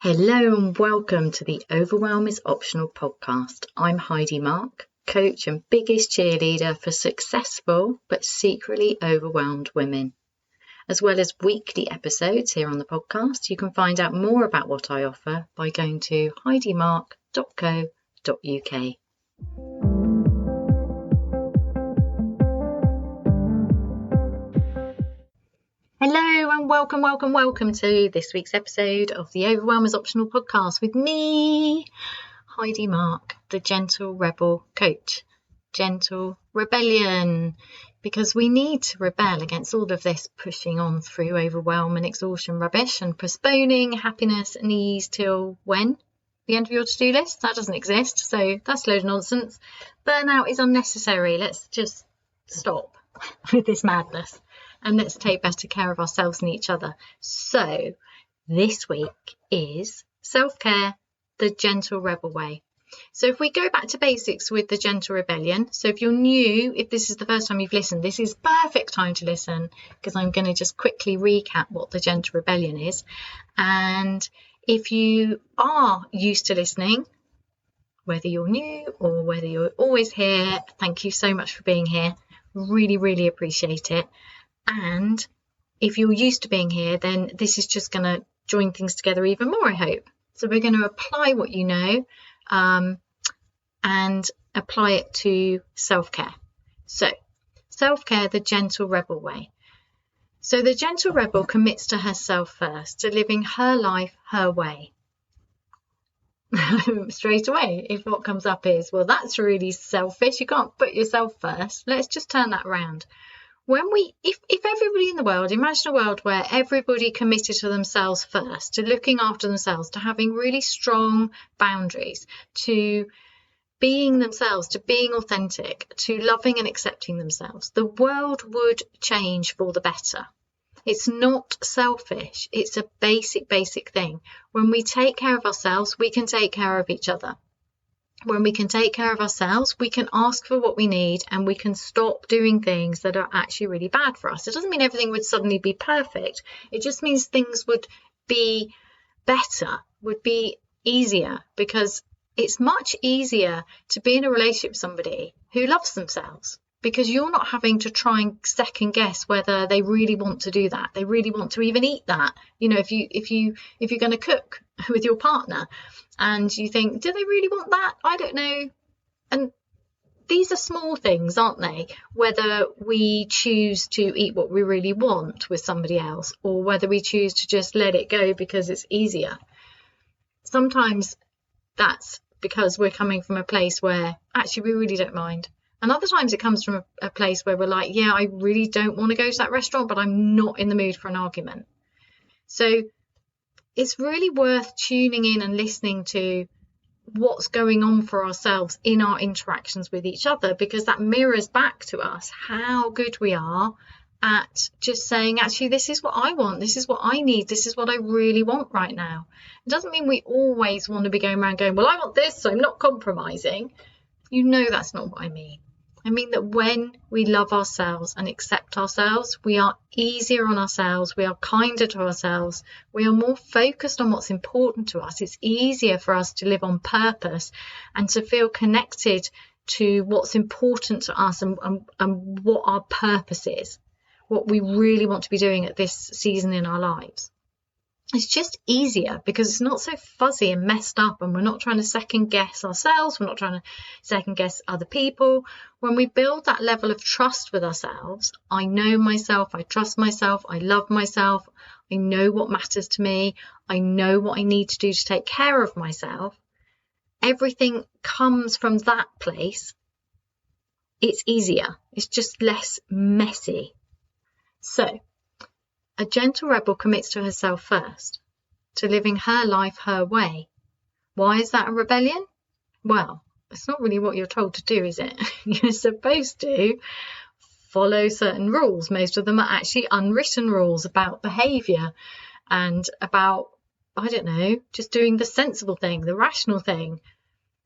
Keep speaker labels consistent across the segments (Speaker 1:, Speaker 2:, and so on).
Speaker 1: Hello and welcome to the Overwhelm is Optional podcast. I'm Heidi, Marke, coach and biggest cheerleader for successful but secretly overwhelmed women. As well as weekly episodes here on the podcast, you can find out more about what I offer by going to heidimarke.co.uk. Hello and welcome to this week's episode of the Overwhelm is Optional podcast with me, Heidi Marke, the gentle rebel coach. Gentle rebellion, because we need to rebel against all of this pushing on through overwhelm and exhaustion rubbish and postponing happiness and ease till when? The end of your to-do list? That doesn't exist, so that's a load of nonsense. Burnout is unnecessary. Let's just stop with this madness. And let's take better care of ourselves and each other. So this week is self-care, the gentle rebel way. So if we go back to basics with the gentle rebellion, so if you're new, if this is the first time you've listened, this is perfect time to listen, because I'm going to just quickly recap what the gentle rebellion is. And if you are used to listening, whether you're new or whether you're always here, thank you so much for being here. Really appreciate it. And if you're used to being here, then this is just going to join things together even more, I hope. So we're going to apply what you know and apply it to self-care. So self-care, the gentle rebel way. So the gentle rebel commits to herself first, to living her life her way. Straight away, if what comes up is, well, that's really selfish, you can't put yourself first, let's just turn that around. If everybody in the world, imagine a world where everybody committed to themselves first, to looking after themselves, to having really strong boundaries, to being themselves, to being authentic, to loving and accepting themselves, the world would change for the better. It's not selfish. It's a basic thing. When we take care of ourselves, we can take care of each other. When we can take care of ourselves, we can ask for what we need and we can stop doing things that are actually really bad for us. It doesn't mean everything would suddenly be perfect. It just means things would be better, would be easier, because it's much easier to be in a relationship with somebody who loves themselves, because you're not having to try and second guess whether they really want to do that. They really want to even eat that. You know, if you're going to cook with your partner and you think, do they really want that? I don't know. And these are small things, aren't they? Whether we choose to eat what we really want with somebody else, or whether we choose to just let it go because it's easier. Sometimes that's because we're coming from a place where actually we really don't mind. And other times it comes from a place where we're like, yeah, I really don't want to go to that restaurant, but I'm not in the mood for an argument. So it's really worth tuning in and listening to what's going on for ourselves in our interactions with each other, because that mirrors back to us how good we are at just saying, actually, this is what I want, this is what I need, this is what I really want right now. It doesn't mean we always want to be going around going, well, I want this, so I'm not compromising. You know that's not what I mean. I mean that when we love ourselves and accept ourselves, we are easier on ourselves, we are kinder to ourselves, we are more focused on what's important to us. It's easier for us to live on purpose and to feel connected to what's important to us and what our purpose is, what we really want to be doing at this season in our lives. It's just easier because it's not so fuzzy and messed up, and we're not trying to second guess ourselves. We're not trying to second guess other people. When we build that level of trust with ourselves, I know myself, I trust myself, I love myself, I know what matters to me, I know what I need to do to take care of myself. Everything comes from that place. It's easier. It's just less messy. So, a gentle rebel commits to herself first, to living her life her way. Why is that a rebellion? Well, it's not really what you're told to do, is it? You're supposed to follow certain rules. Most of them are actually unwritten rules about behaviour and about, I don't know, just doing the sensible thing, the rational thing.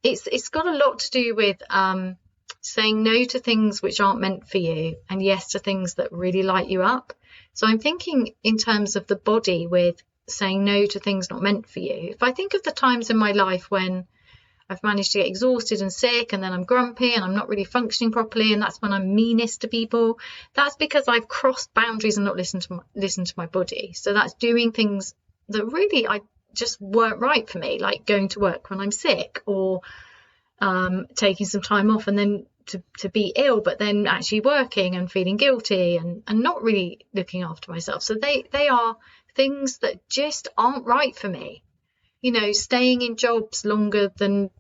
Speaker 1: It's got a lot to do with saying no to things which aren't meant for you and yes to things that really light you up. So I'm thinking in terms of the body with saying no to things not meant for you. If I think of the times in my life when I've managed to get exhausted and sick, and then I'm grumpy and I'm not really functioning properly, and that's when I'm meanest to people, that's because I've crossed boundaries and not listened to my body. So that's doing things that really I just weren't right for me, like going to work when I'm sick, or taking some time off and then to be ill, but then actually working and feeling guilty and not really looking after myself. So they are things that just aren't right for me. You know, staying in jobs longer than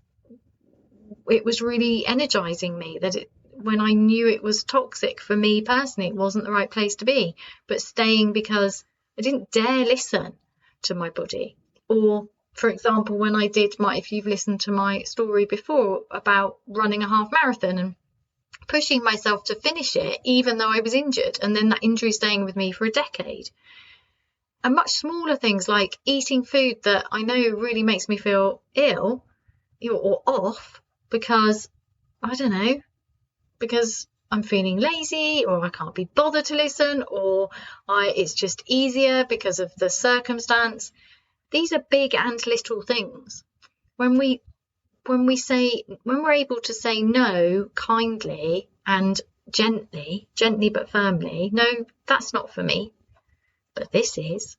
Speaker 1: it was really energizing me, when I knew it was toxic for me personally, it wasn't the right place to be, but staying because I didn't dare listen to my body. Or, for example, when I did if you've listened to my story before about running a half marathon and pushing myself to finish it, even though I was injured, and then that injury staying with me for a decade. And much smaller things like eating food that I know really makes me feel ill or off because, I don't know, because I'm feeling lazy, or I can't be bothered to listen, or it's just easier because of the circumstance. These are big and little things. When we're able to say no kindly and gently but firmly, no, that's not for me, but this is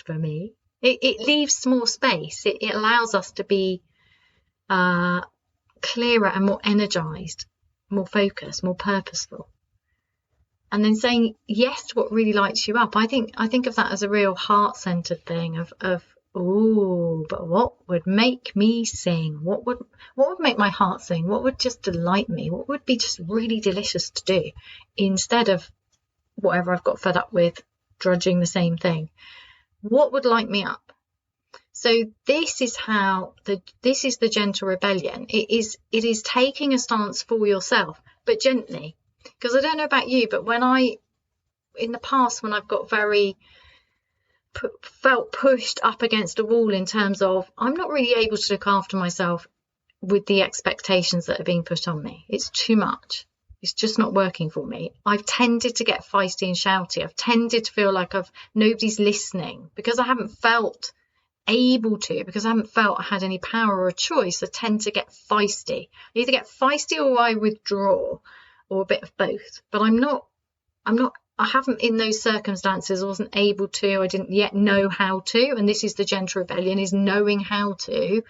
Speaker 1: for me. It leaves more space. It allows us to be clearer and more energized, more focused, more purposeful. And then saying yes to what really lights you up. I think of that as a real heart-centered thing of but what would make me sing? What would make my heart sing? What would just delight me? What would be just really delicious to do instead of whatever I've got fed up with, drudging the same thing? What would light me up? So this is the gentle rebellion. It is taking a stance for yourself, but gently. Because I don't know about you, but in the past, when I've got felt pushed up against a wall in terms of I'm not really able to look after myself with the expectations that are being put on me. It's too much. It's just not working for me. I've tended to get feisty and shouty. I've tended to feel like nobody's listening because I haven't felt able to, because I haven't felt I had any power or a choice. I tend to get feisty. I either get feisty or I withdraw, or a bit of both. But I haven't, in those circumstances, I wasn't able to, I didn't yet know how to. And this is the gentle rebellion, is knowing how to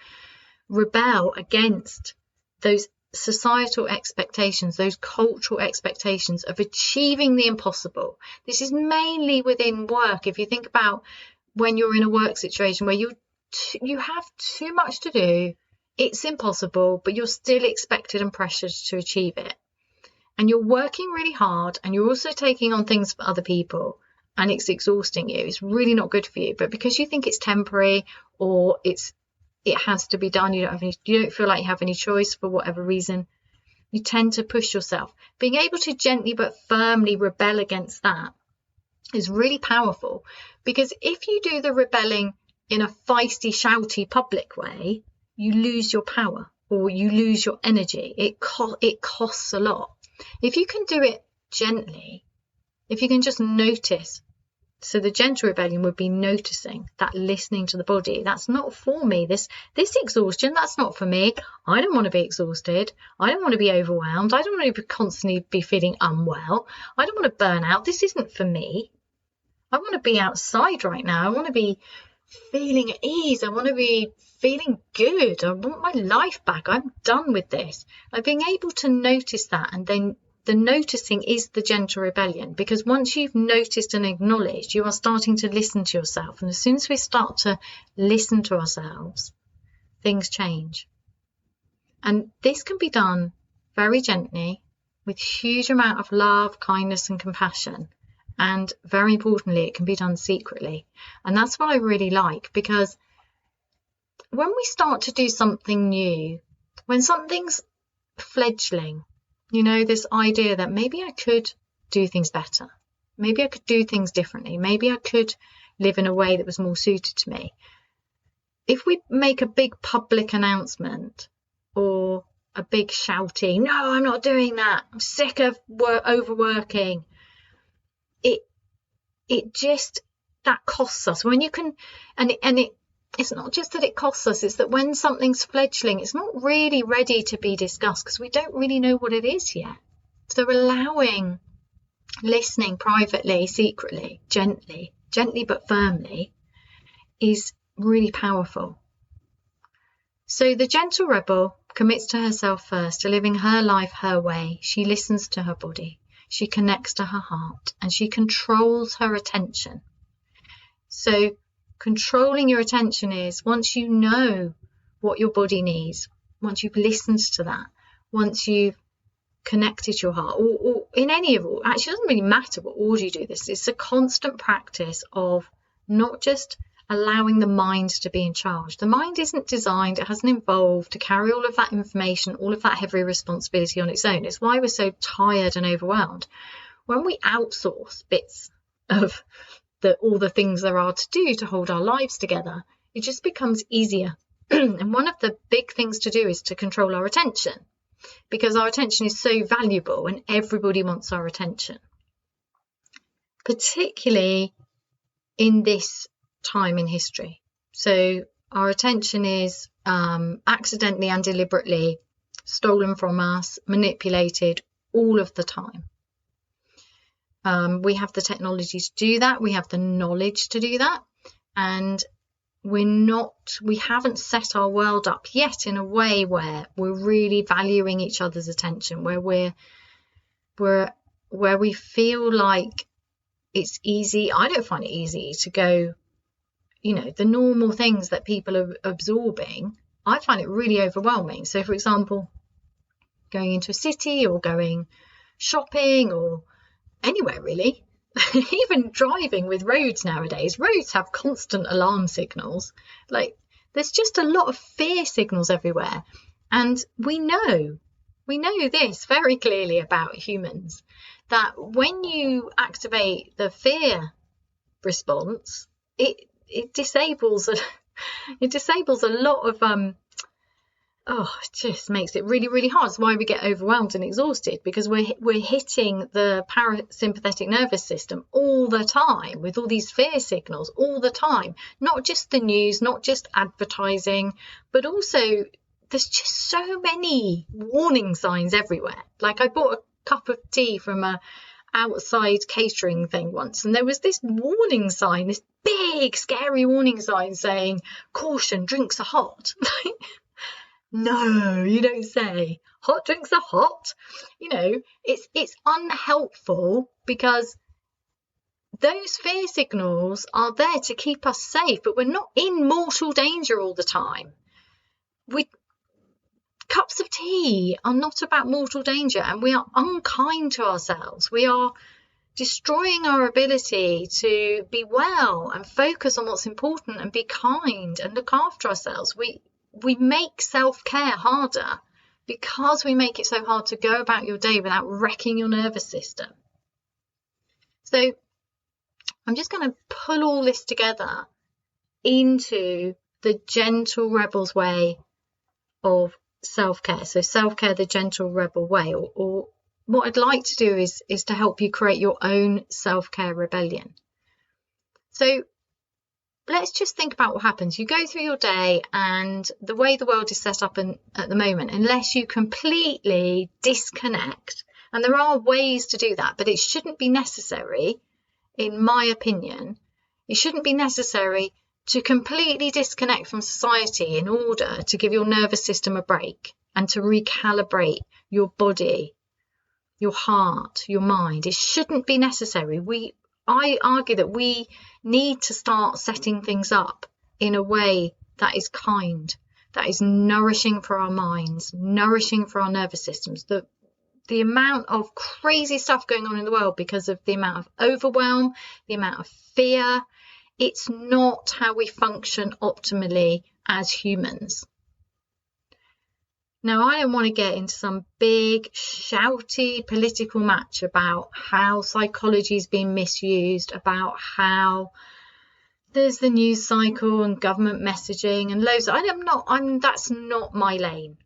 Speaker 1: rebel against those societal expectations, those cultural expectations of achieving the impossible. This is mainly within work. If you think about when you're in a work situation where you have too much to do, it's impossible, but you're still expected and pressured to achieve it. And you're working really hard, and you're also taking on things for other people, and it's exhausting you. It's really not good for you. But because you think it's temporary, or it has to be done, you don't feel like you have any choice for whatever reason, you tend to push yourself. Being able to gently but firmly rebel against that is really powerful, because if you do the rebelling in a feisty, shouty, public way, you lose your power or you lose your energy. It costs a lot. If you can do it gently, if you can just notice, so the gentle rebellion would be noticing that, listening to the body. That's not for me. This exhaustion, that's not for me. I don't want to be exhausted. I don't want to be overwhelmed. I don't want to constantly be feeling unwell. I don't want to burn out. This isn't for me. I want to be outside right now. I want to be feeling at ease. I want to be feeling good. I want my life back. I'm done with this. Like, being able to notice that, and then the noticing is the gentle rebellion, because once you've noticed and acknowledged, you are starting to listen to yourself. And as soon as we start to listen to ourselves, things change. And this can be done very gently, with huge amount of love, kindness and compassion. And very importantly, it can be done secretly. And that's what I really like, because when we start to do something new, when something's fledgling, this idea that maybe I could do things better, maybe I could do things differently, maybe I could live in a way that was more suited to me. If we make a big public announcement or a big shouting, no, I'm not doing that, I'm sick of overworking, that costs us. When you can, it's not just that it costs us, it's that when something's fledgling, it's not really ready to be discussed because we don't really know what it is yet. So allowing listening privately, secretly, gently but firmly is really powerful. So the gentle rebel commits to herself first, to living her life her way. She listens to her body, she connects to her heart, and she controls her attention. So controlling your attention is once you know what your body needs, once you've listened to that, once you've connected your heart, or in any of it, actually it doesn't really matter what order you do this. It's a constant practice of not just allowing the mind to be in charge. The mind isn't designed, it hasn't evolved to carry all of that information, all of that heavy responsibility on its own. It's why we're so tired and overwhelmed. When we outsource bits of all the things there are to do to hold our lives together, it just becomes easier. And one of the big things to do is to control our attention, because our attention is so valuable and everybody wants our attention, particularly in this time in history. So our attention is accidentally and deliberately stolen from us, manipulated all of the time. We have the technology to do that, we have the knowledge to do that, and we haven't set our world up yet in a way where we're really valuing each other's attention, where we feel like it's easy. I don't find it easy to go, the normal things that people are absorbing. I find it really overwhelming. So for example, going into a city or going shopping or anywhere really, even driving with roads nowadays, roads have constant alarm signals. Like there's just a lot of fear signals everywhere. And we know this very clearly about humans, that when you activate the fear response, it disables a lot of it just makes it really, really hard. It's why we get overwhelmed and exhausted, because we're hitting the parasympathetic nervous system all the time with all these fear signals all the time. Not just the news, not just advertising, but also there's just so many warning signs everywhere. Like I bought a cup of tea from a outside catering thing once, and there was this warning sign, this big scary warning sign saying, "Caution, drinks are hot." No, you don't say. Hot drinks are hot. It's unhelpful, because those fear signals are there to keep us safe, but we're not in mortal danger all the time. Cups of tea are not about mortal danger, and we are unkind to ourselves. We are destroying our ability to be well and focus on what's important and be kind and look after ourselves. We make self-care harder because we make it so hard to go about your day without wrecking your nervous system. So I'm just going to pull all this together into the gentle rebel's way of self-care. So self-care, the gentle rebel way, or what I'd like to do is to help you create your own self-care rebellion. So let's just think about what happens. You go through your day, and the way the world is set up at the moment, unless you completely disconnect, and there are ways to do that, but it shouldn't be necessary, in my opinion, it shouldn't be necessary to completely disconnect from society in order to give your nervous system a break and to recalibrate your body, your heart, your mind. It shouldn't be necessary. I argue that we need to start setting things up in a way that is kind, that is nourishing for our minds, nourishing for our nervous systems. The amount of crazy stuff going on in the world because of the amount of overwhelm, the amount of fear, it's not how we function optimally as humans. Now, I don't want to get into some big, shouty political match about how psychology is being misused, about how there's the news cycle and government messaging and loads. That's not my lane.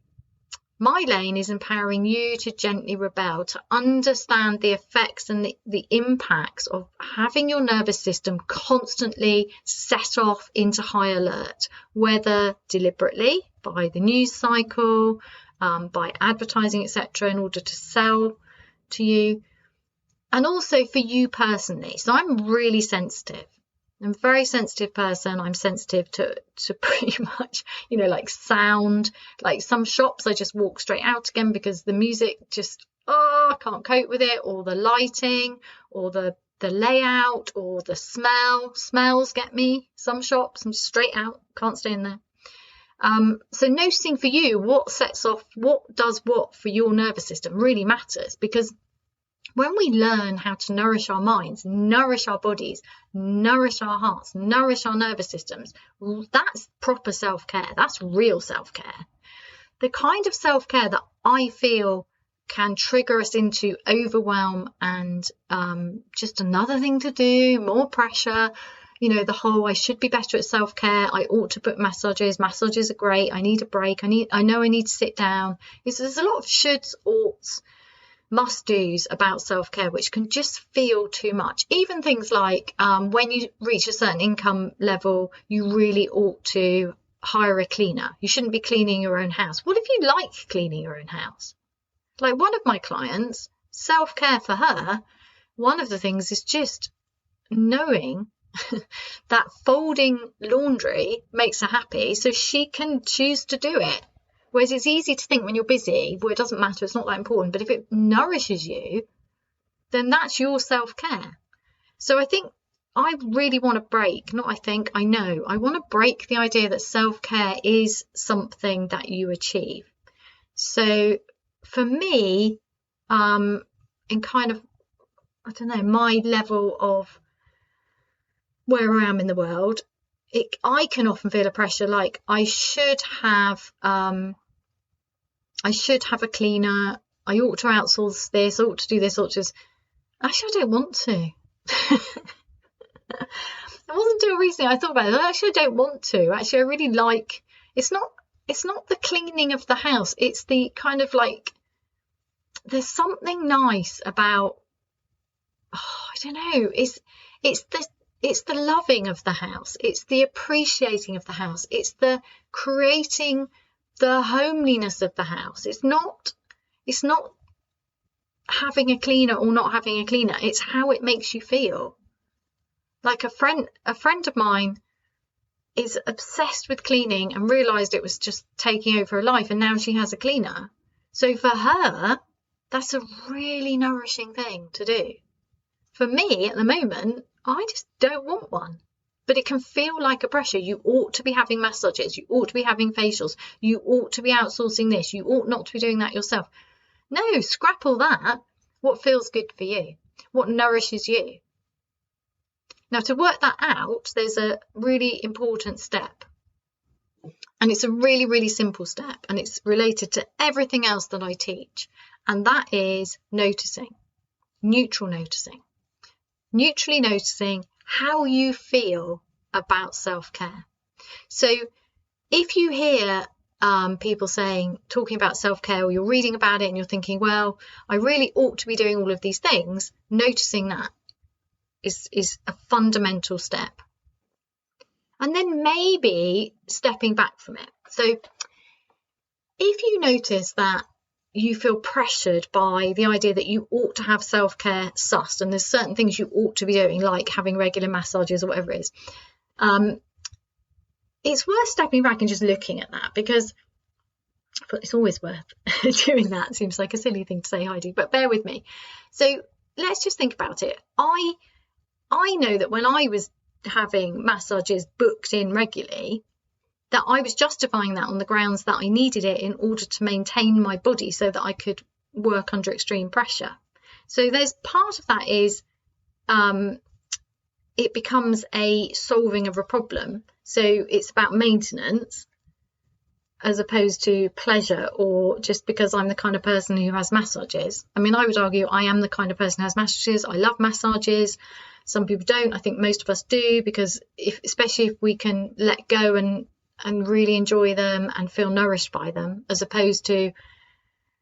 Speaker 1: My lane is empowering you to gently rebel, to understand the effects and the impacts of having your nervous system constantly set off into high alert, whether deliberately by the news cycle, by advertising, etc., in order to sell to you, and also for you personally. So I'm really sensitive. I'm a very sensitive person. I'm sensitive to pretty much, like sound. Like some shops, I just walk straight out again because the music just, I can't cope with it, or the lighting, or the layout, or the smell. Smells get me. Some shops, I'm straight out, can't stay in there. So noticing for you what sets off, what does what for your nervous system really matters, because when we learn how to nourish our minds, nourish our bodies, nourish our hearts, nourish our nervous systems, that's proper self-care. That's real self-care. The kind of self-care that I feel can trigger us into overwhelm and just another thing to do, more pressure, the whole I should be better at self-care, I ought to book massages are great, I need a break, I know I need to sit down. There's a lot of shoulds, oughts, must-dos about self-care, which can just feel too much. Even things like when you reach a certain income level, you really ought to hire a cleaner. You shouldn't be cleaning your own house. What if you like cleaning your own house? Like one of my clients, self-care for her, one of the things is just knowing that folding laundry makes her happy, so she can choose to do it. Whereas it's easy to think when you're busy, well, it doesn't matter, it's not that important. But if it nourishes you, then that's your self-care. So I think I really want to break, I know, I want to break the idea that self-care is something that you achieve. So for me, in kind of, my level of where I am in the world, I can often feel a pressure like I should have a cleaner, I ought to outsource this, I ought to do this, I ought to. Actually, I don't want to. It wasn't until recently I thought about it. Actually, I don't want to. Actually, I really like. It's not the cleaning of the house. It's the kind of like. There's something nice about. I don't know. It's the loving of the house. It's the appreciating of the house. It's the creating the homeliness of the house. It's not having a cleaner or not having a cleaner. It's how it makes you feel. Like a friend of mine is obsessed with cleaning and realised it was just taking over her life, and now she has a cleaner. So for her, that's a really nourishing thing to do. For me, at the moment, I just don't want one. But it can feel like a pressure. You ought to be having massages. You ought to be having facials. You ought to be outsourcing this. You ought not to be doing that yourself. No, scrap all that. What feels good for you? What nourishes you? Now, to work that out, there's a really important step. And it's a really, really simple step. And it's related to everything else that I teach. And that is noticing. Neutral noticing. Neutrally noticing how you feel about self-care. So if you hear people talking about self-care, or you're reading about it and you're thinking, well, I really ought to be doing all of these things, noticing that is a fundamental step. And then maybe stepping back from it. So if you notice that you feel pressured by the idea that you ought to have self-care sussed, and there's certain things you ought to be doing, like having regular massages or whatever it is, it's worth stepping back and just looking at that, because it's always worth doing that. It seems like a silly thing to say, Heidi, but bear with me. So let's just think about it. I know that when I was having massages booked in regularly, that I was justifying that on the grounds that I needed it in order to maintain my body so that I could work under extreme pressure. So there's part of that is it becomes a solving of a problem. So it's about maintenance as opposed to pleasure, or just because I'm the kind of person who has massages. I mean, I would argue I am the kind of person who has massages. I love massages. Some people don't. I think most of us do, because especially if we can let go and really enjoy them and feel nourished by them, as opposed to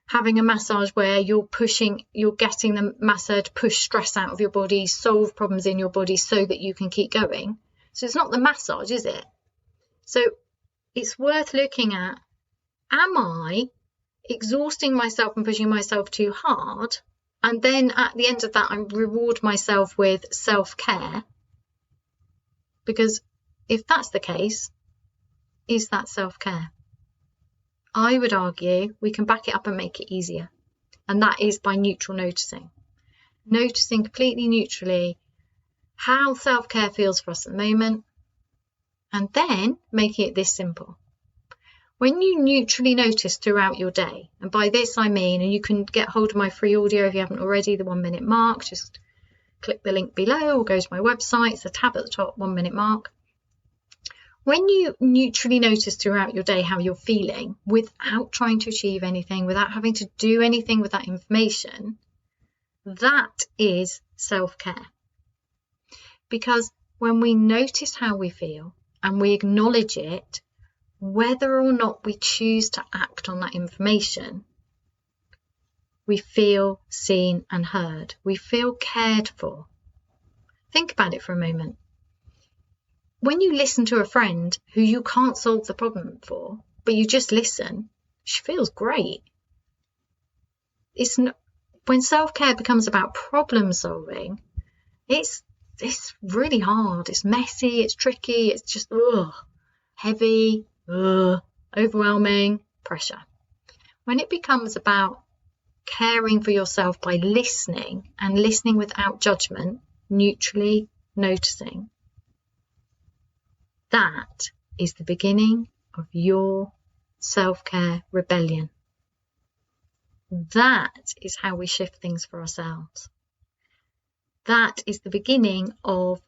Speaker 1: having a massage where you're getting the masseur to push stress out of your body, solve problems in your body so that you can keep going. So it's not the massage, is it? So it's worth looking at, am I exhausting myself and pushing myself too hard? And then at the end of that, I reward myself with self-care. Because if that's the case, is that self-care? I would argue we can back it up and make it easier. And that is by neutral noticing. Noticing completely neutrally how self-care feels for us at the moment. And then making it this simple. When you neutrally notice throughout your day, and by this I mean, and you can get hold of my free audio if you haven't already, the 1 minute mark, just click the link below or go to my website. It's the tab at the top, 1 minute mark. When you neutrally notice throughout your day how you're feeling without trying to achieve anything, without having to do anything with that information, that is self-care. Because when we notice how we feel and we acknowledge it, whether or not we choose to act on that information, we feel seen and heard. We feel cared for. Think about it for a moment. When you listen to a friend who you can't solve the problem for, but you just listen, she feels great. When self-care becomes about problem solving, it's really hard. It's messy, it's tricky, it's just heavy, overwhelming, pressure. When it becomes about caring for yourself by listening and listening without judgment, neutrally noticing, that is the beginning of your self-care rebellion. That is how we shift things for ourselves. That is the beginning of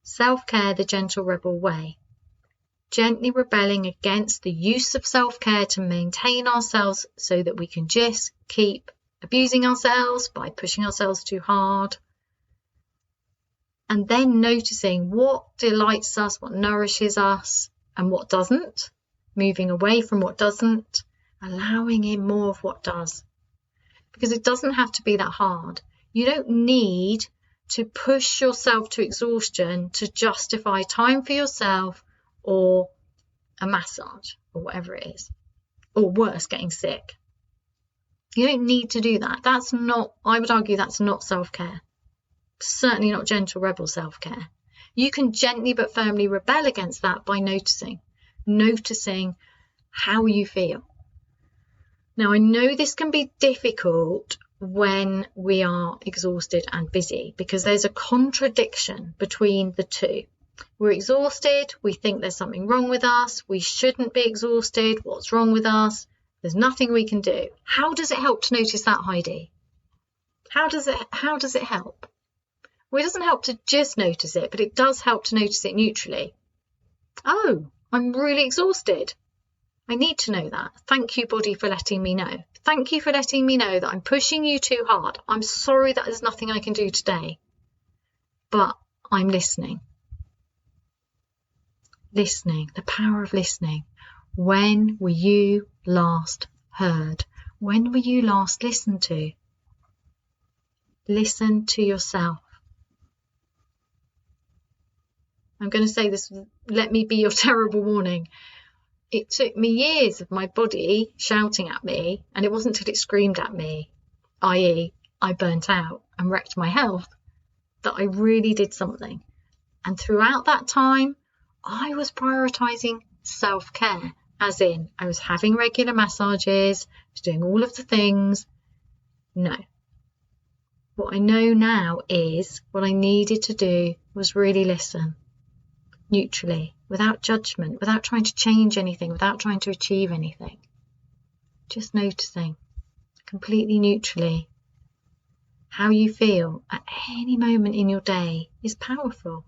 Speaker 1: self-care the gentle rebel way. Gently rebelling against the use of self-care to maintain ourselves so that we can just keep abusing ourselves by pushing ourselves too hard. And then noticing what delights us, what nourishes us, and what doesn't. Moving away from what doesn't, allowing in more of what does. Because it doesn't have to be that hard. You don't need to push yourself to exhaustion to justify time for yourself or a massage or whatever it is. Or worse, getting sick. You don't need to do that. I would argue that's not self-care. Certainly not gentle rebel self-care. You can gently but firmly rebel against that by noticing how you feel. Now, I know this can be difficult when we are exhausted and busy because there's a contradiction between the two. We're exhausted, we think there's something wrong with us, we shouldn't be exhausted, what's wrong with us? There's nothing we can do. How does it help to notice that, Heidi? How does it help? Well, it doesn't help to just notice it, but it does help to notice it neutrally. Oh, I'm really exhausted. I need to know that. Thank you, body, for letting me know. Thank you for letting me know that I'm pushing you too hard. I'm sorry that there's nothing I can do today, but I'm listening. Listening, the power of listening. When were you last heard? When were you last listened to? Listen to yourself. I'm going to say this, let me be your terrible warning. It took me years of my body shouting at me, and it wasn't until it screamed at me, i.e. I burnt out and wrecked my health, that I really did something. And throughout that time, I was prioritising self-care, as in I was having regular massages, I was doing all of the things. No. What I know now is what I needed to do was really listen. Neutrally, without judgment, without trying to change anything, without trying to achieve anything. Just noticing, completely neutrally, how you feel at any moment in your day is powerful.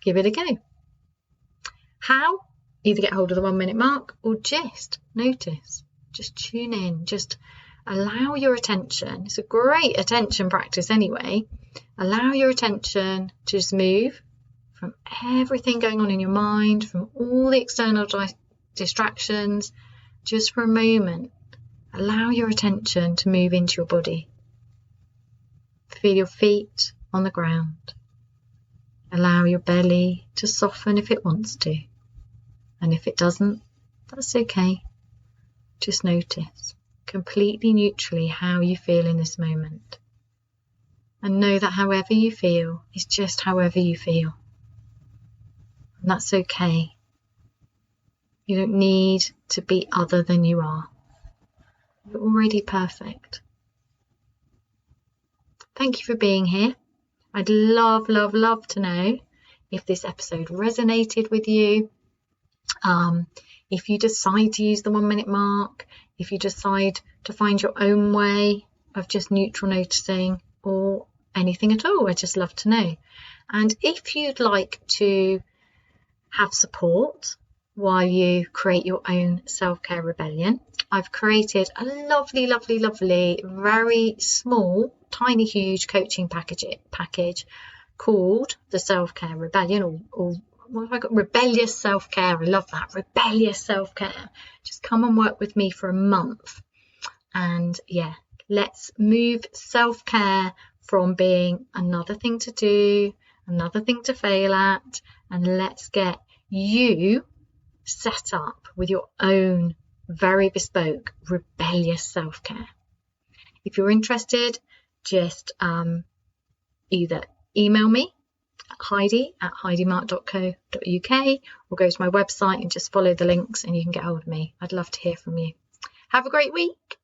Speaker 1: Give it a go. How? Either get hold of the 1 minute mark or just notice. Just tune in. Just allow your attention. It's a great attention practice anyway. Allow your attention to just move from everything going on in your mind, from all the external distractions, just for a moment. Allow your attention to move into your body. Feel your feet on the ground. Allow your belly to soften if it wants to. And if it doesn't, that's okay. Just notice completely neutrally how you feel in this moment. And know that however you feel is just however you feel. And that's okay. You don't need to be other than you are. You're already perfect. Thank you for being here. I'd love, love, love to know if this episode resonated with you. If you decide to use the 1 minute mark, if you decide to find your own way of just neutral noticing or anything at all, I'd just love to know. And if you'd like to have support while you create your own self-care rebellion, I've created a lovely, lovely, lovely, very small, tiny, huge coaching package called the Self-Care Rebellion, or what have I got? Rebellious Self-Care. I love that. Rebellious Self-Care. Just come and work with me for a month. And yeah, let's move self-care from being another thing to do, another thing to fail at, and let's get you set up with your own very bespoke rebellious self-care. If you're interested, just either email me at heidi@heidimarke.co.uk or go to my website and just follow the links and you can get hold of me. I'd love to hear from you. Have a great week.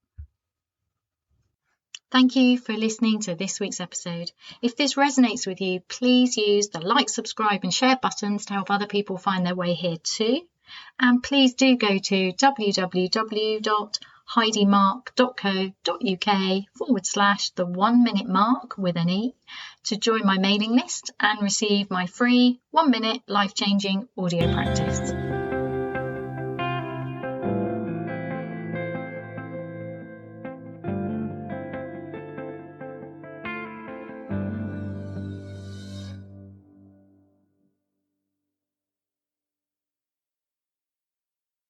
Speaker 1: Thank you for listening to this week's episode. If this resonates with you, please use the like, subscribe and share buttons to help other people find their way here too. And please do go to www.heidimarke.co.uk/the 1 minute mark with an E to join my mailing list and receive my free 1 minute life-changing audio practice.